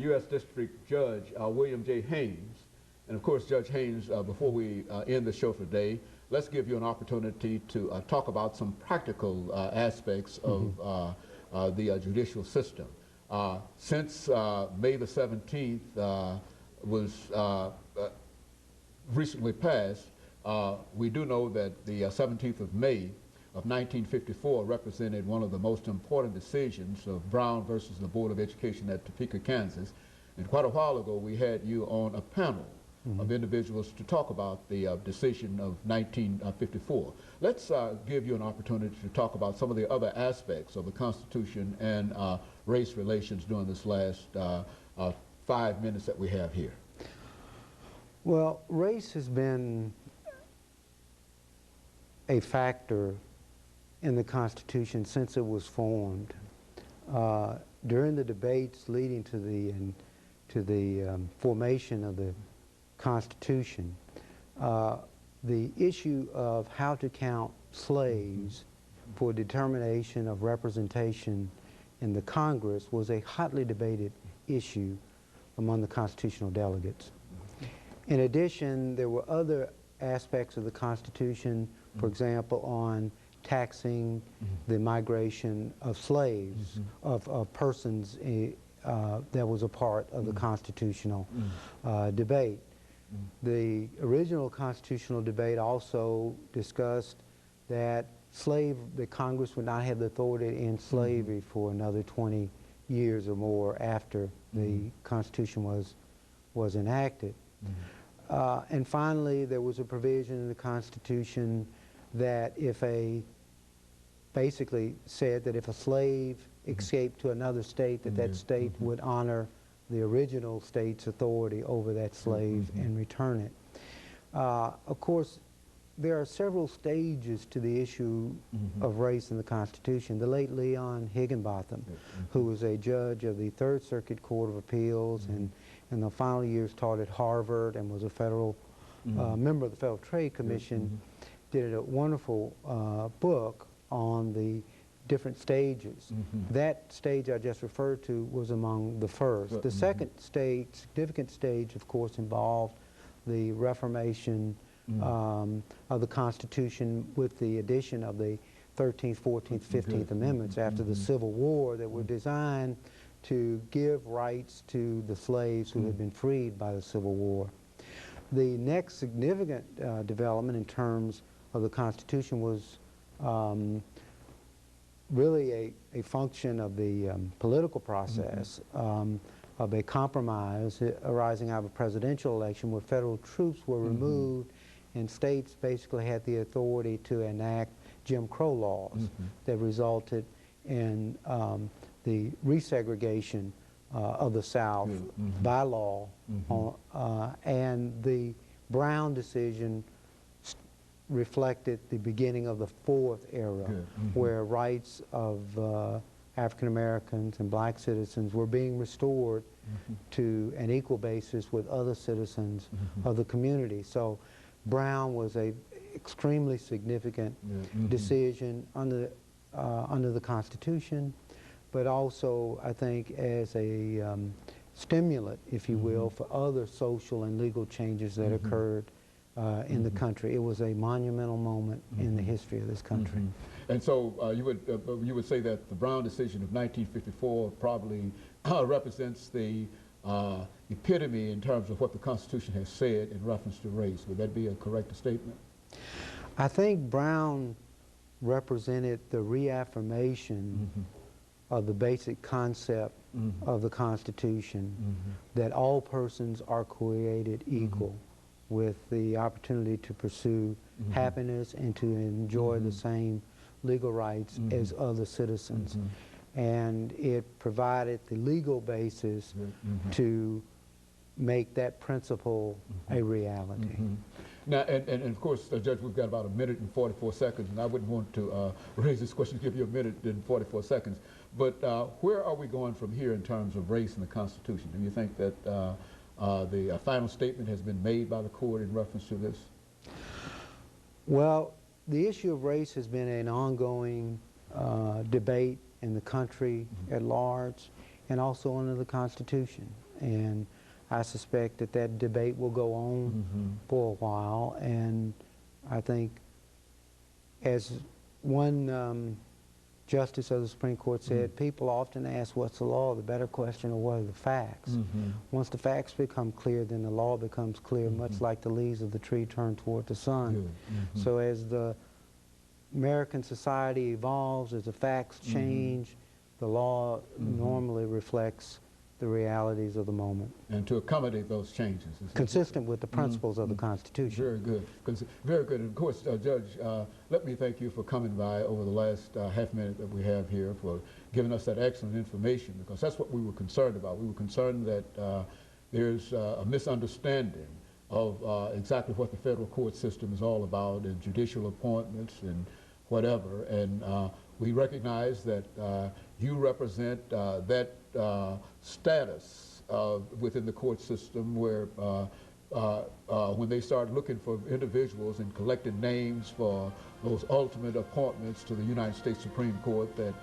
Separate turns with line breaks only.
U.S. District Judge William J. Haynes. And of course, Judge Haynes, before we end the show for today, let's give you an opportunity to talk about some practical aspects of the judicial system. Since May the 17th was recently passed, we do know that the 17th of May of 1954 represented one of the most important decisions of Brown versus the Board of Education at Topeka, Kansas. And quite a while ago, we had you on a panel of individuals to talk about the decision of 1954. Let's give you an opportunity to talk about some of the other aspects of the Constitution and race relations during this last 5 minutes that we have here.
Well, race has been a factor in the Constitution since it was formed. During the debates leading to the formation of the Constitution, the issue of how to count slaves for determination of representation in the Congress was a hotly debated issue among the constitutional delegates. In addition, there were other aspects of the Constitution, for example, on taxing the migration of slaves, of persons that was a part of the constitutional debate. The original constitutional debate also discussed that the Congress would not have the authority to end slavery for another 20 years or more after the Constitution was enacted. And finally, there was a provision in the Constitution that basically said that if a slave escaped to another state, that state would honor the original state's authority over that slave and return it. Of course, there are several stages to the issue of race in the Constitution. The late Leon Higginbotham, who was a judge of the Third Circuit Court of Appeals and in the final years taught at Harvard and was a federal member of the Federal Trade Commission, did a wonderful book on the different stages. That stage I just referred to was among the first. The second stage, significant stage, of course, involved the reformation of the Constitution with the addition of the 13th, 14th, 15th Amendments after the Civil War that were designed to give rights to the slaves who had been freed by the Civil War. The next significant development in terms of the Constitution was really a function of the political process of a compromise arising out of a presidential election where federal troops were removed and states basically had the authority to enact Jim Crow laws that resulted in the resegregation of the South by law, and the Brown decision reflected the beginning of the fourth era, where rights of African Americans and black citizens were being restored to an equal basis with other citizens of the community. So Brown was a extremely significant decision under the Constitution, but also I think as a stimulant, if you will, for other social and legal changes that occurred in the country. It was a monumental moment in the history of this country.
And so you would say that the Brown decision of 1954 probably represents the epitome in terms of what the Constitution has said in reference to race. Would that be a correct statement?
I think Brown represented the reaffirmation of the basic concept of the Constitution, that all persons are created equal with the opportunity to pursue happiness and to enjoy the same legal rights as other citizens. And it provided the legal basis to make that principle a reality.
Now, and of course, Judge, we've got about 1 minute and 44 seconds, and I wouldn't want to raise this question, give you 1 minute and 44 seconds. But where are we going from here in terms of race in the Constitution? Do you think that the final statement has been made by the court in reference to this?
Well, the issue of race has been an ongoing debate in the country at large and also under the Constitution. And I suspect that that debate will go on for a while. And I think, as one Justice of the Supreme Court said, people often ask what's the law. The better question is what are the facts. Once the facts become clear, then the law becomes clear, much like the leaves of the tree turn toward the sun. So as the American society evolves, as the facts change, the law normally reflects the realities of the moment.
And to accommodate those changes.
Consistent with the principles of the Constitution.
Very good. Very good. And of course, Judge, let me thank you for coming by over the last half minute that we have here, for giving us that excellent information, because that's what we were concerned about. We were concerned that there's a misunderstanding of exactly what the federal court system is all about, and judicial appointments and whatever. And we recognize that you represent that status within the court system where when they start looking for individuals and collecting names for those ultimate appointments to the United States Supreme Court, that